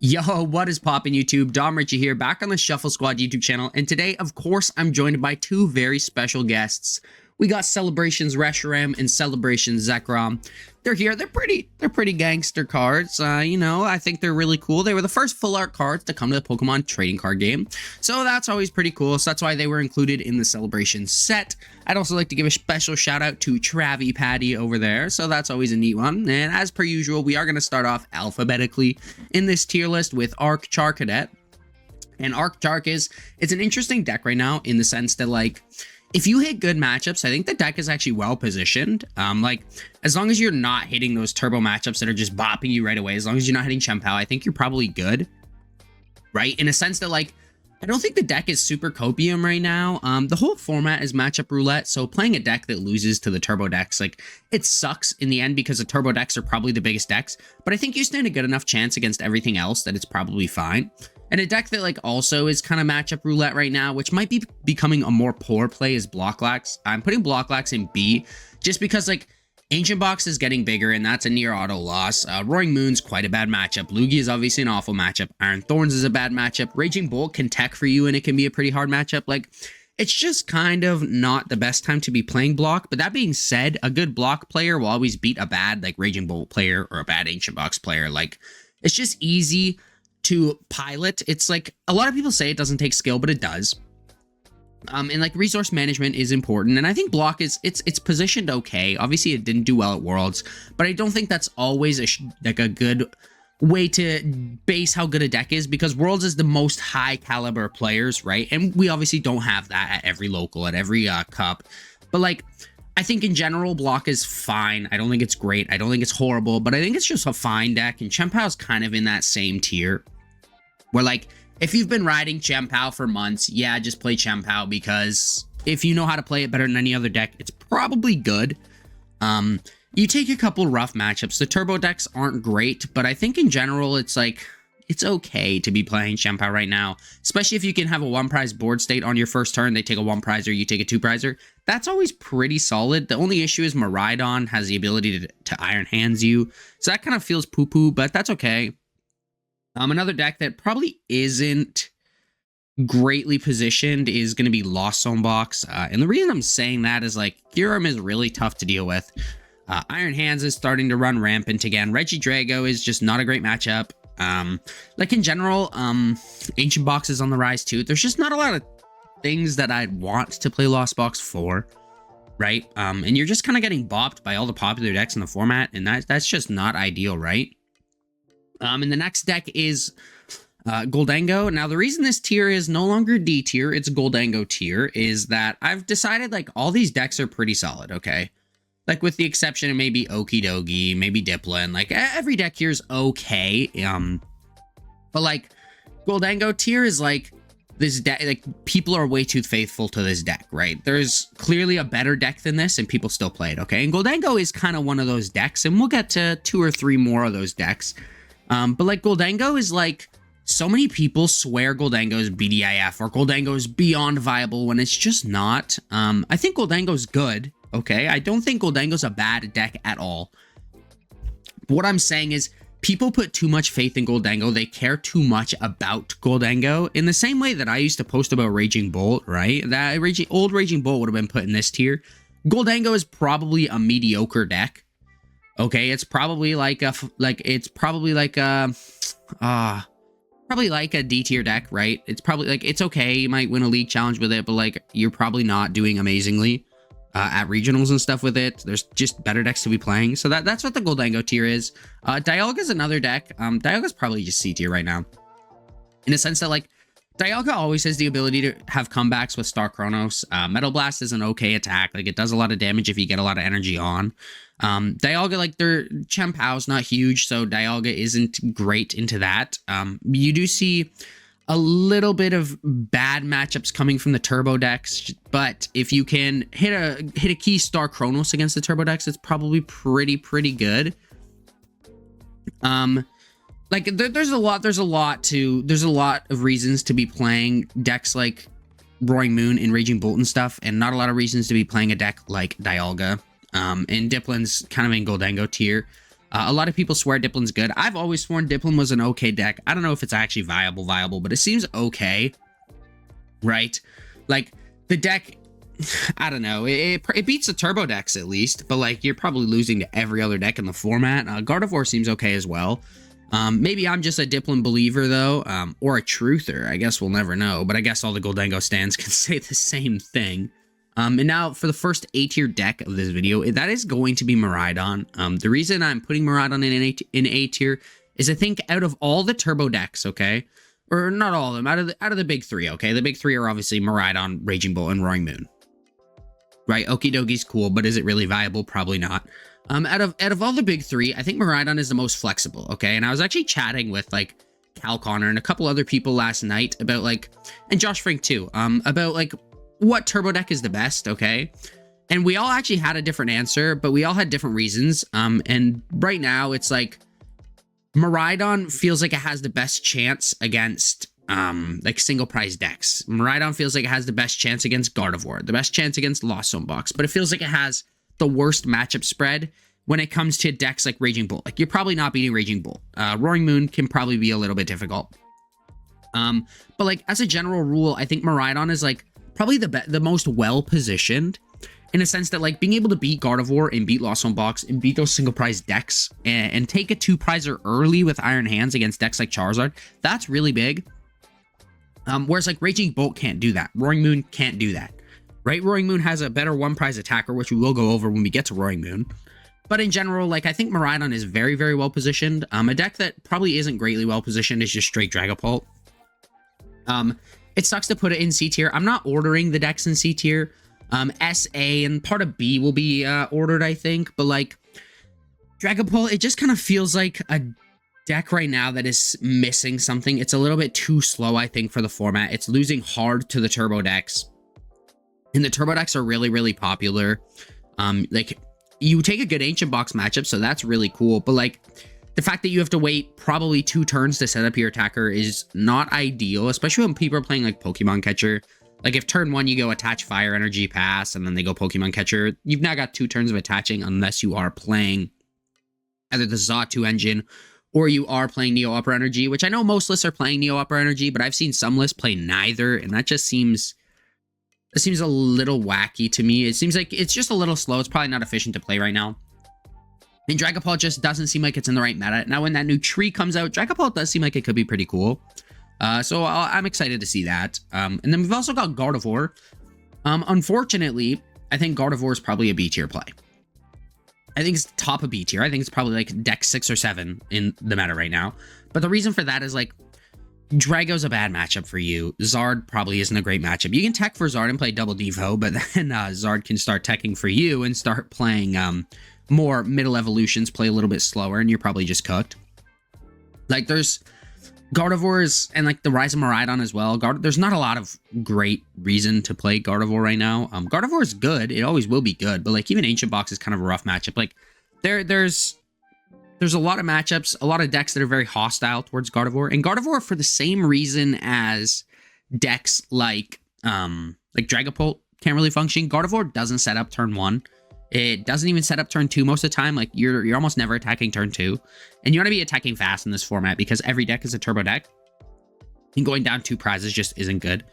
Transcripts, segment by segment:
Yo, what is poppin' YouTube? Dom Richie here, back on the Shuffle Squad YouTube channel, and today, of course, I'm joined by two very special guests. We got Celebrations Reshiram and Celebrations Zekrom. They're here. They're pretty gangster cards. I think they're really cool. They were the first full art cards to come to the Pokemon trading card game, so that's always pretty cool. So that's why they were included in the Celebrations set. I'd also like to give a special shout out to Travi Patty over there, so that's always a neat one. And as per usual, we are going to start off alphabetically in this tier list with Arc-Char Cadet. And Arc-Char it's an interesting deck right now in the sense that, like, if you hit good matchups, I think the deck is actually well positioned. As long as you're not hitting those turbo matchups that are just bopping you right away, as long as you're not hitting Chien-Pao, I think you're probably good, right? In a sense that, like, I don't think the deck is super copium right now. The whole format is matchup roulette, so playing a deck that loses to the turbo decks, like, it sucks in the end because the turbo decks are probably the biggest decks, but I think you stand a good enough chance against everything else that it's probably fine. And a deck that, like, also is kind of matchup roulette right now, which might be becoming a more poor play, is Blocklax. I'm putting Blocklax in B just because, like, Ancient Box is getting bigger, and that's a near auto loss. Roaring Moon's quite a bad matchup. Lugia is obviously an awful matchup. Iron Thorns is a bad matchup. Raging Bolt can tech for you, and it can be a pretty hard matchup. Like, it's just kind of not the best time to be playing block. But that being said, a good block player will always beat a bad, like, Raging Bolt player or a bad Ancient Box player. Like, it's just easy to pilot. It's like, a lot of people say it doesn't take skill, but it does. And like, resource management is important, and I think block is it's positioned okay. Obviously it didn't do well at Worlds, but I don't think that's always a good way to base how good a deck is, because Worlds is the most high caliber players, right? And we obviously don't have that at every local, at every cup. But like, I think in general block is fine. I don't think it's great, I don't think it's horrible, but I think it's just a fine deck. And Chien-Pao is kind of in that same tier where, like, if you've been riding Chien-Pao for months, yeah, just play Chien-Pao, because if you know how to play it better than any other deck, it's probably good. You take a couple rough matchups. The turbo decks aren't great, but I think in general, it's like, it's okay to be playing Chien-Pao right now, especially if you can have a one prize board state on your first turn. They take a one prizer, you take a two prizer. That's always pretty solid. The only issue is Miraidon has the ability to Iron Hands you, so that kind of feels poo-poo, but that's okay. Another deck that probably isn't greatly positioned is going to be Lost Zone Box. And the reason I'm saying that is, like, Gyurem is really tough to deal with. Iron Hands is starting to run rampant again. Regidrago is just not a great matchup. Like, in general, Ancient Box is on the rise too. There's just not a lot of things that I'd want to play Lost Box for, right? And you're just kind of getting bopped by all the popular decks in the format, and that's just not ideal, right? And the next deck is Gholdengo. Now, the reason this tier is no longer D tier, it's Gholdengo tier, is that I've decided, like, all these decks are pretty solid, okay? Like, with the exception of maybe Okidogi, maybe Dipplin, like, every deck here is okay. But, like, Gholdengo tier is, like, this deck, like, people are way too faithful to this deck, right? There's clearly a better deck than this, and people still play it, okay? And Gholdengo is kind of one of those decks, and we'll get to 2 or 3 more of those decks. But, like, Gholdengo is, like, so many people swear Gholdengo is BDIF or Gholdengo is beyond viable when it's just not. I think Gholdengo is good, okay? I don't think Gholdengo is a bad deck at all. But what I'm saying is, people put too much faith in Gholdengo. They care too much about Gholdengo in the same way that I used to post about Raging Bolt, right? That old Raging Bolt would have been put in this tier. Gholdengo is probably a mediocre deck. Okay, it's probably like a D tier deck, right? It's probably like, it's okay, you might win a league challenge with it, but, like, you're probably not doing amazingly at regionals and stuff with it. There's just better decks to be playing. So that's what the Gholdengo tier is. Dialga is another deck. Dialga's probably just C tier right now, in a sense that, like, Dialga always has the ability to have comebacks with Star Chronos. Metal Blast is an okay attack. Like, it does a lot of damage if you get a lot of energy on. Dialga, like, their Chien-Pao's not huge, so Dialga isn't great into that. You do see a little bit of bad matchups coming from the turbo decks, but if you can hit a key Star Chronos against the turbo decks, it's probably pretty good. Like, there's a lot of reasons to be playing decks like Roaring Moon and Raging Bolt and stuff, and not a lot of reasons to be playing a deck like Dialga. And Dipplin's kind of in Gholdengo tier. A lot of people swear Diplin's good. I've always sworn Diplin was an okay deck. I don't know if it's actually viable, but it seems okay, right? Like, the deck, I don't know, it beats the turbo decks at least, but like, you're probably losing to every other deck in the format. Gardevoir seems okay as well. Maybe I'm just a Diplin believer though, or a truther. I guess we'll never know, but I guess all the Goldango stands can say the same thing. And now for the first A-tier deck of this video, that is going to be Miraidon. The reason I'm putting Miraidon in A-tier is I think out of all the turbo decks, okay, or not all of them, out of the big three, okay, the big three are obviously Miraidon, Raging Bull, and Roaring Moon. Right, Okie dokie cool, but is it really viable? Probably not. Out of all the big three, I think Miraidon is the most flexible, okay? And I was actually chatting with, like, Cal Connor and a couple other people last night about, like, and Josh Frank too, about, like, what turbo deck is the best, okay? And we all actually had a different answer, but we all had different reasons. And right now, it's like, Miraidon feels like it has the best chance against like single prize decks. Miraidon feels like it has the best chance against Gardevoir, the best chance against Lost Zone Box, but it feels like it has the worst matchup spread when it comes to decks like Raging Bull. Like, you're probably not beating Raging Bull. Roaring Moon can probably be a little bit difficult. But like, as a general rule, I think Miraidon is like probably the most well positioned, in a sense that, like, being able to beat Gardevoir and beat Lost Zone Box and beat those single prize decks and take a 2-prizer early with Iron Hands against decks like Charizard, that's really big. Whereas like Raging Bolt can't do that. Roaring Moon can't do that, right? Roaring Moon has a better 1-prize attacker, which we will go over when we get to Roaring Moon. But in general, like, I think Miraidon is very, very well positioned. A deck that probably isn't greatly well positioned is just straight Dragapult. It sucks to put it in C tier. I'm not ordering the decks in C tier. S, A, and part of B will be ordered, I think. But like, Dragapult, it just kind of feels like a deck right now that is missing something. It's a little bit too slow, I think, for the format. It's losing hard to the turbo decks, and the turbo decks are really, really popular. Like, you take a good Ancient Box matchup, so that's really cool, but like, the fact that you have to wait probably 2 turns to set up your attacker is not ideal, especially when people are playing like Pokemon Catcher. Like, if turn 1 you go attach Fire Energy, pass, and then they go Pokemon Catcher, you've now got 2 turns of attaching unless you are playing either the Xatu engine or you are playing Neo Upper Energy, which I know most lists are playing Neo Upper Energy, but I've seen some lists play neither, and that just seems a little wacky to me. It seems like it's just a little slow. It's probably not efficient to play right now. And Dragapult just doesn't seem like it's in the right meta. Now, when that new tree comes out, Dragapult does seem like it could be pretty cool. So I'm excited to see that. And then we've also got Gardevoir. Unfortunately, I think Gardevoir is probably a B tier play. I think it's top of B tier. I think it's probably like deck 6 or 7 in the meta right now. But the reason for that is like, Drago's a bad matchup for you. Zard probably isn't a great matchup. You can tech for Zard and play double Devo, but then Zard can start teching for you and start playing more middle evolutions, play a little bit slower, and you're probably just cooked. Like, there's Gardevoir's and like the Rise of Miraidon as well. There's not a lot of great reason to play Gardevoir right now. Gardevoir is good. It always will be good, but like, even Ancient Box is kind of a rough matchup. Like, there's a lot of matchups, a lot of decks that are very hostile towards Gardevoir, and Gardevoir, for the same reason as decks like Dragapult can't really function, Gardevoir doesn't set up turn 1. It doesn't even set up turn 2 most of the time. Like, you're almost never attacking turn 2. And you want to be attacking fast in this format because every deck is a turbo deck. And going down 2 prizes just isn't good.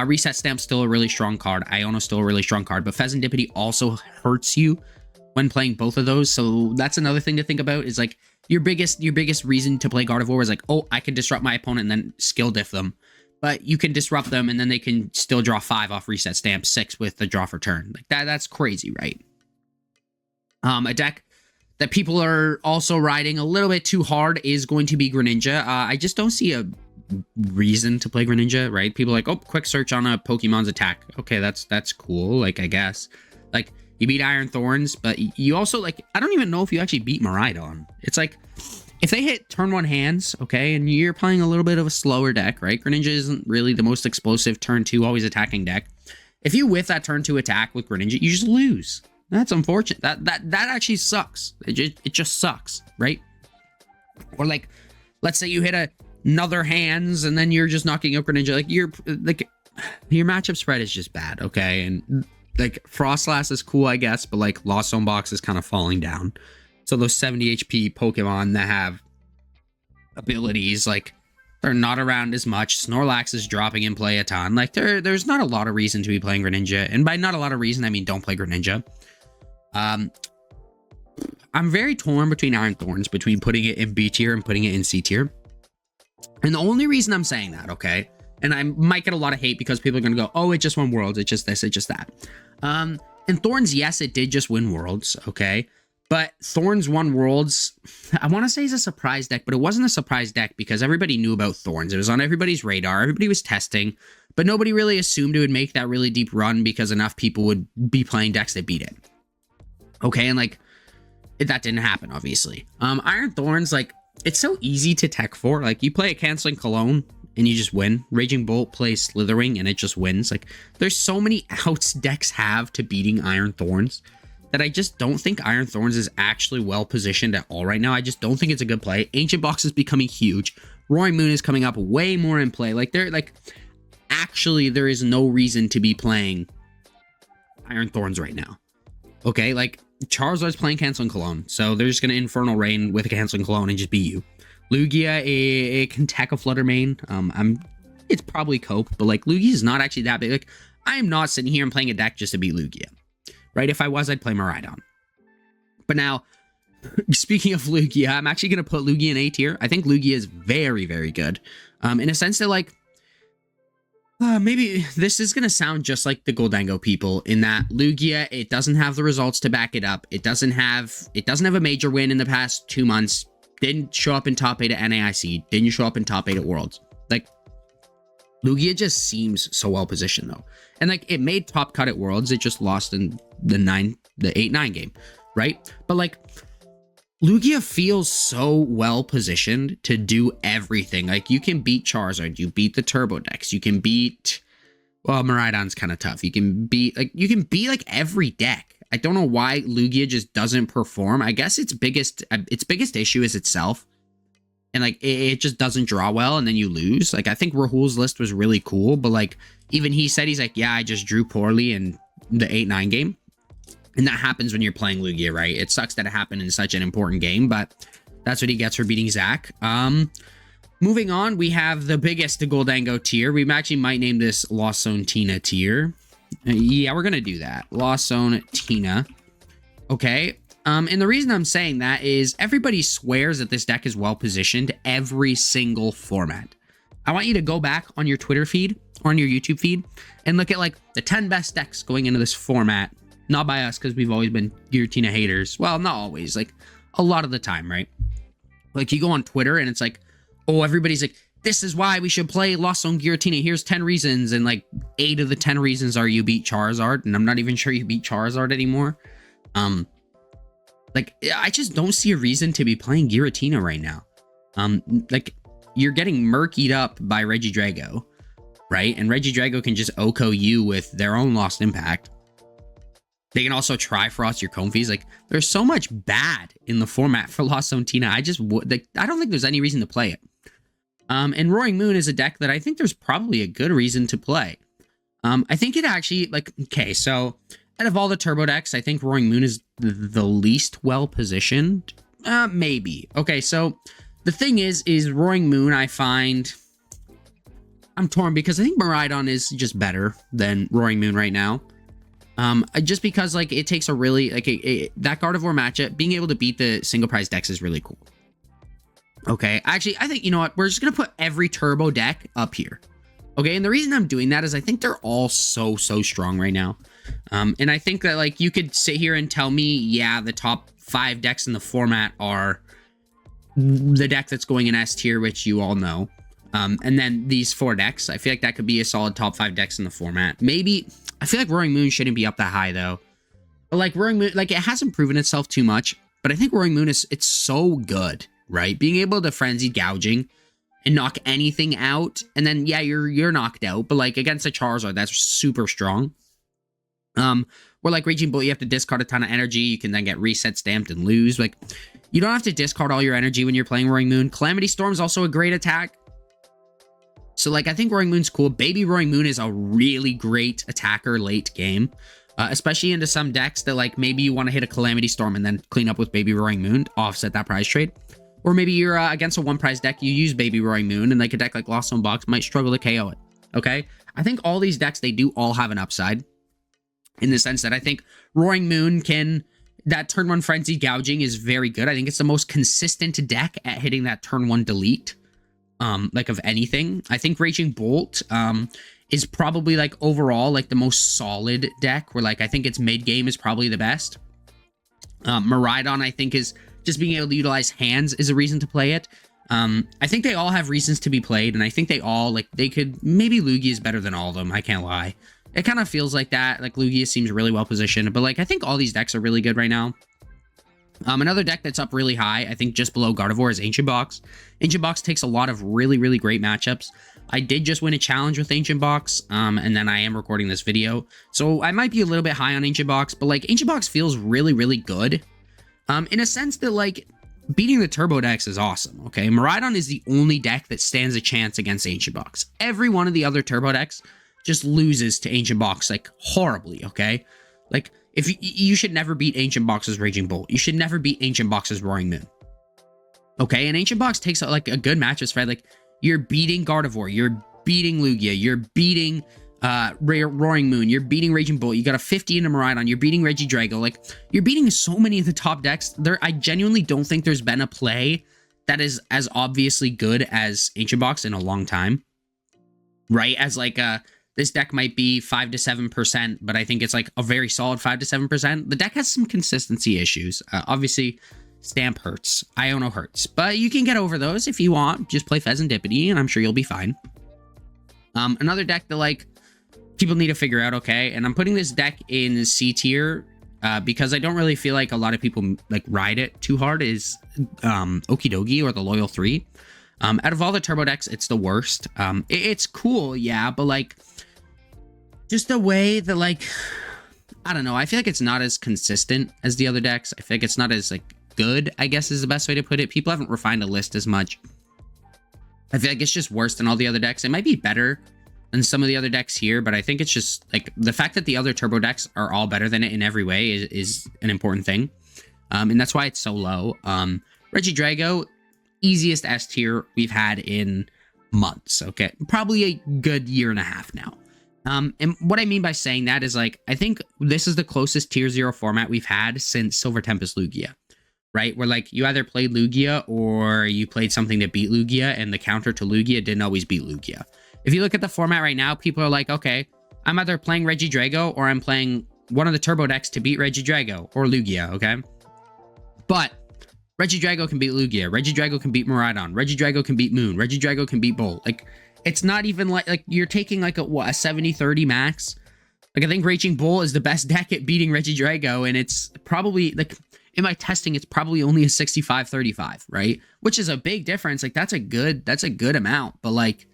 Reset Stamp's still a really strong card. Iono's still a really strong card. But Pheasantipity also hurts you when playing both of those. So that's another thing to think about, is like, your biggest reason to play Gardevoir is like, oh, I can disrupt my opponent and then skill diff them. But you can disrupt them and then they can still draw 5 off Reset Stamp, 6 with the draw for turn. Like, that's crazy, right? A deck that people are also riding a little bit too hard is going to be Greninja. I just don't see a reason to play Greninja, right? People are like, oh, quick search on a Pokemon's attack. Okay, that's cool, like, I guess. Like, you beat Iron Thorns, but you also, like, I don't even know if you actually beat Miraidon. It's like, if they hit turn 1 hands, okay, and you're playing a little bit of a slower deck, right? Greninja isn't really the most explosive turn 2, always attacking deck. If you whiff that turn 2 attack with Greninja, you just lose. That's unfortunate. That actually sucks. It just sucks, right? Or like, let's say you hit another hands and then you're just knocking out Greninja. Like, your matchup spread is just bad, okay? And like, Frostlass is cool, I guess, but like, Lost Zone Box is kind of falling down. So those 70 HP Pokemon that have abilities, like, they're not around as much. Snorlax is dropping in play a ton. Like, there's not a lot of reason to be playing Greninja. And by not a lot of reason, I mean don't play Greninja. I'm very torn between Iron Thorns, between putting it in B tier and putting it in C tier. And the only reason I'm saying that, okay, and I might get a lot of hate because people are going to go, oh, it just won Worlds, it's just this, it's just that. And Thorns, yes, it did just win Worlds, okay? But Thorns won Worlds, I want to say it's a surprise deck, but it wasn't a surprise deck because everybody knew about Thorns. It was on everybody's radar, everybody was testing, but nobody really assumed it would make that really deep run because enough people would be playing decks that beat it. Okay, and like, that didn't happen, obviously. Iron Thorns, like, it's so easy to tech for. Like, you play a Canceling Cologne and you just win. Raging Bolt plays Slithering and it just wins. Like, there's so many outs decks have to beating Iron Thorns that I just don't think Iron Thorns is actually well positioned at all right now. I just don't think it's a good play. Ancient Box is becoming huge. Roaring Moon is coming up way more in play. Like, actually, there is no reason to be playing Iron Thorns right now. Okay, like, Charizard's playing Canceling Cologne, so they're just going to Infernal Rain with a Canceling Cologne and just beat you. Lugia, it can tech a Flutter Mane. It's probably Cope, but like, Lugia is not actually that big. Like, I am not sitting here and playing a deck just to beat Lugia, right? If I was, I'd play Miraidon. But now, speaking of Lugia, I'm actually going to put Lugia in A tier. I think Lugia is very, very good. In a sense that, like, maybe this is going to sound just like the Goldango people in that Lugia, it doesn't have the results to back it up. It doesn't have a major win in the past 2 months. Didn't show up in top 8 at NAIC. Didn't show up in top 8 at Worlds. Like, Lugia just seems so well positioned though. And like, it made top cut at Worlds. It just lost in the 8-9 game, right? But like, Lugia feels so well positioned to do everything. Like, you can beat Charizard, you beat the Turbo decks, you can beat, well, Miraidon's kind of tough. You can beat like every deck. I don't know why Lugia just doesn't perform. I guess its biggest issue is itself. And like, it just doesn't draw well and then you lose. Like, I think Rahul's list was really cool, but like, even he said, he's like, yeah, I just drew poorly in the 8-9 game. And that happens when you're playing Lugia, right? It sucks that it happened in such an important game, but that's what he gets for beating Zach. Moving on, we have the biggest Goldango tier. We actually might name this Lost Zone Tina tier. Yeah, we're going to do that. Lost Zone Tina. Okay. And the reason I'm saying that is everybody swears that this deck is well positioned every single format. I want you to go back on your Twitter feed or on your YouTube feed and look at like the 10 best decks going into this format. Not by us, because we've always been Giratina haters. Well, not always, like a lot of the time, right? Like, you go on Twitter and it's like, oh, everybody's like, this is why we should play Lost Zone Giratina. Here's 10 reasons. And like 8 of the 10 reasons are you beat Charizard. And I'm not even sure you beat Charizard anymore. Like, I just don't see a reason to be playing Giratina right now. Like, you're getting murkied up by Regidrago, right? And Regidrago can just OHKO you with their own Lost Impact. They can also Triforce your Comfeys. Like, there's so much bad in the format for Lost Zone Tina. I don't think there's any reason to play it. And Roaring Moon is a deck that I think there's probably a good reason to play. I think it actually, like, okay, so out of all the turbo decks, I think Roaring Moon is the least well positioned. Maybe. Okay, so the thing is Roaring Moon, I find, I'm torn because I think Miraidon is just better than Roaring Moon right now. Just because, like, it takes a really, like, that Gardevoir matchup, being able to beat the single prize decks is really cool. Okay, actually, I think, you know what, we're just gonna put every turbo deck up here. Okay, and the reason I'm doing that is I think they're all so strong right now. And I think that, like, you could sit here and tell me, yeah, the top 5 decks in the format are the deck that's going in S tier, which you all know. And then these 4 decks, I feel like that could be a solid top 5 decks in the format. Maybe, I feel like Roaring Moon shouldn't be up that high, though. But, like, Roaring Moon, like, it hasn't proven itself too much, but I think Roaring Moon it's so good, right? Being able to Frenzy Gouging and knock anything out, and then, yeah, you're knocked out, but, like, against a Charizard, that's super strong. Where, like, Raging Bolt, you have to discard a ton of energy, you can then get reset stamped and lose. Like, you don't have to discard all your energy when you're playing Roaring Moon. Calamity Storm is also a great attack. So, like, I think Roaring Moon's cool. Baby Roaring Moon is a really great attacker late game. especially into some decks that like maybe you want to hit a Calamity Storm and then clean up with Baby Roaring Moon to offset that prize trade. Or maybe you're against a one prize deck, you use Baby Roaring Moon, and like a deck like Lost Zone Box might struggle to KO it. Okay, I think all these decks, they do all have an upside in the sense that I think Roaring Moon can, that turn 1 Frenzy Gouging is very good. I think it's the most consistent deck at hitting that turn 1 delete, like of anything. I think Raging Bolt is probably like overall like the most solid deck, where like I think its mid game is probably the best. Miraidon, I think, is just being able to utilize hands is a reason to play it. I think they all have reasons to be played, and I think they all, like, they could, maybe Lugia is better than all of them, I can't lie. It kind of feels like that, like Lugia seems really well positioned, but like I think all these decks are really good right now. Another deck that's up really high, I think just below Gardevoir, is Ancient Box. Ancient Box takes a lot of really, really great matchups. I did just win a challenge with Ancient Box, and then I am recording this video, so I might be a little bit high on Ancient Box, but like Ancient Box feels really, really good. In a sense that, like, beating the Turbo decks is awesome, okay? Miraidon is the only deck that stands a chance against Ancient Box. Every one of the other Turbo decks just loses to Ancient Box, like, horribly, okay? Like, if you should never beat Ancient Box's Raging Bolt. You should never beat Ancient Box's Roaring Moon. Okay? And Ancient Box takes, like, a good matchup spread. Like, you're beating Gardevoir. You're beating Lugia. You're beating Roaring Moon, you're beating Raging Bolt, you got a 50 into Miraidon, you're beating Regidrago, like, you're beating so many of the top decks. I genuinely don't think there's been a play that is as obviously good as Ancient Box in a long time, right? As like, this deck might be 5 to 7%, but I think it's like a very solid 5 to 7%. The deck has some consistency issues. Obviously, Stamp hurts, Iono hurts, but you can get over those if you want. Just play Pheasantipity, and I'm sure you'll be fine. Another deck that, like, people need to figure out, okay, and I'm putting this deck in C tier because I don't really feel like a lot of people like ride it too hard, is Okidogi, or the Loyal 3. Out of all the Turbo decks, it's the worst. It's cool, yeah, but like just the way that, like, I don't know, I feel like it's not as consistent as the other decks. I feel like it's not as like good, I guess is the best way to put it. People haven't refined a list as much. I feel like it's just worse than all the other decks. It might be better than some of the other decks here, but I think it's just like the fact that the other Turbo decks are all better than it in every way is an important thing. And that's why it's so low. Regidrago, easiest S tier we've had in months, okay? Probably a good year and a half now. And what I mean by saying that is, like, I think this is the closest tier 0 format we've had since Silver Tempest Lugia, right? Where, like, you either played Lugia or you played something that beat Lugia, and the counter to Lugia didn't always beat Lugia. If you look at the format right now, people are like, okay, I'm either playing Regidrago or I'm playing one of the Turbo decks to beat Regidrago or Lugia, okay? But Regidrago can beat Lugia. Regidrago can beat Miraidon. Regidrago can beat Moon. Regidrago can beat Bolt. Like, it's not even like you're taking like a 70-30 max. Like, I think Raging Bull is the best deck at beating Regidrago, and it's probably, like, in my testing, it's probably only a 65-35, right? Which is a big difference. Like, that's a good amount, but, like,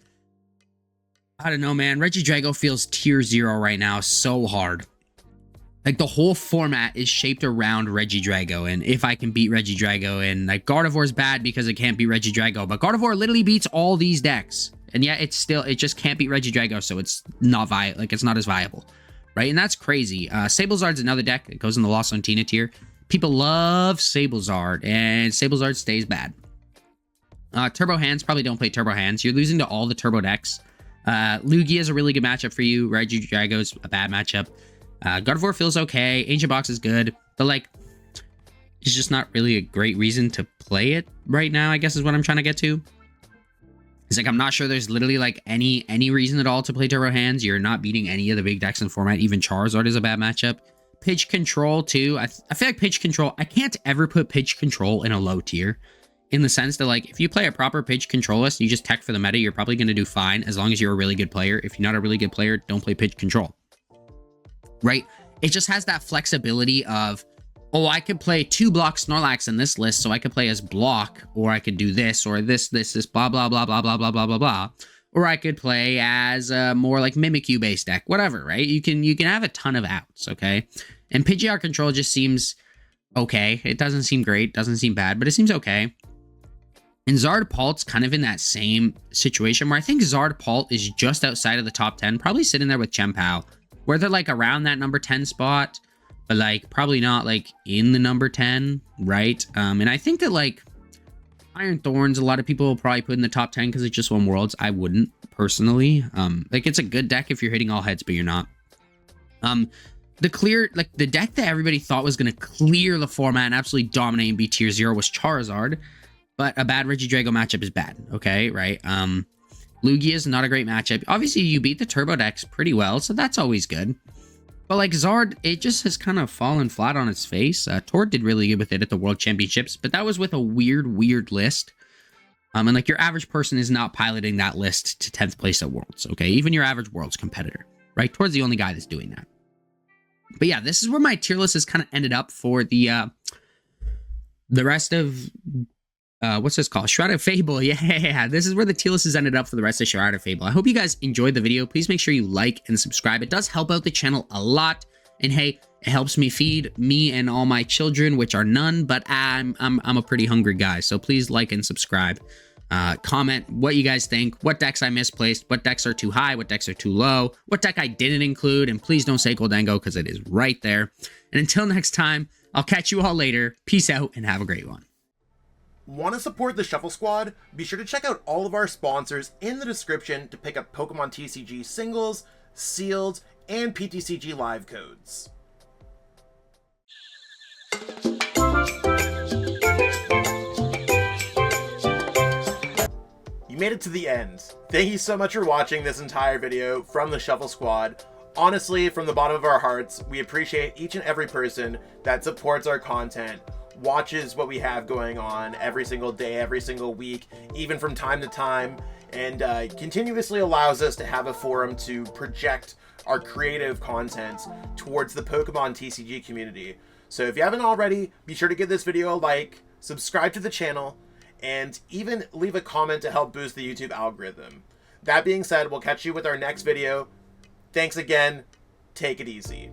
I don't know, man. Regidrago feels tier 0 right now so hard. Like, the whole format is shaped around Regidrago, and if I can beat Regidrago, and, like, Gardevoir's bad because it can't beat Regidrago, but Gardevoir literally beats all these decks, and yet it just can't beat Regidrago, so it's not it's not as viable, right? And that's crazy. Sablezard's another deck that goes in the Lost Zone Tina tier. People love Sablezard, and Sablezard stays bad. Turbo Hands, probably don't play Turbo Hands. You're losing to all the Turbo decks. Lugia is a really good matchup for you. Regidrago's a bad matchup. Gardevoir feels okay. Ancient Box is good, but, like, it's just not really a great reason to play it right now, I guess is what I'm trying to get to. It's like, I'm not sure there's literally, like, any reason at all to play Turbo Hands. You're not beating any of the big decks in the format. Even Charizard is a bad matchup. Pitch Control, too. I feel like Pitch Control, I can't ever put Pitch Control in a low tier, in the sense that, like, if you play a proper Pitch Control list, you just tech for the meta, you're probably going to do fine as long as you're a really good player. If you're not a really good player, don't play Pitch Control. Right? It just has that flexibility of, oh, I could play 2-block Snorlax in this list, so I could play as block, or I could do this, or this, blah, blah, blah, blah, blah, blah, blah, blah, blah. Or I could play as a more, like, Mimikyu-based deck, whatever, right? You can have a ton of outs, okay? And Pidgeot Control just seems okay. It doesn't seem great, doesn't seem bad, but it seems okay. And Zardpult's kind of in that same situation where I think Zardpult is just outside of the top 10, probably sitting there with Chempao, where they're like around that number 10 spot, but like probably not like in the number 10, right? And I think that like Iron Thorns, a lot of people will probably put in the top 10 because it just won Worlds. I wouldn't personally. Like it's a good deck if you're hitting all heads, but you're not. The deck that everybody thought was going to clear the format and absolutely dominate and be tier 0 was Charizard, but a bad Regidrago matchup is bad, okay, right? Lugia is not a great matchup. Obviously, you beat the Turbo decks pretty well, so that's always good. But like Zard, it just has kind of fallen flat on its face. Tord did really good with it at the World Championships, but that was with a weird list. And like your average person is not piloting that list to 10th place at Worlds, okay? Even your average Worlds competitor, right? Tord's the only guy that's doing that. But yeah, this is where my tier list has kind of ended up for the rest of... what's this called? Shrouded Fable. Yeah, this is where the tier list has ended up for the rest of Shrouded Fable. I hope you guys enjoyed the video. Please make sure you like and subscribe. It does help out the channel a lot. And hey, it helps me feed me and all my children, which are none, but I'm a pretty hungry guy. So please like and subscribe. Comment what you guys think, what decks I misplaced, what decks are too high, what decks are too low, what deck I didn't include, and please don't say Goldango because it is right there. And until next time, I'll catch you all later. Peace out and have a great one. Want to support the Shuffle Squad? Be sure to check out all of our sponsors in the description to pick up Pokemon TCG singles, sealed, and PTCG live codes. You made it to the end. Thank you so much for watching this entire video from the Shuffle Squad. Honestly, from the bottom of our hearts, we appreciate each and every person that supports our content, watches what we have going on every single day, every single week, even from time to time, and continuously allows us to have a forum to project our creative content towards the Pokemon TCG community. So if you haven't already, be sure to give this video a like, subscribe to the channel, and even leave a comment to help boost the YouTube algorithm. That being said, we'll catch you with our next video. Thanks again. Take it easy.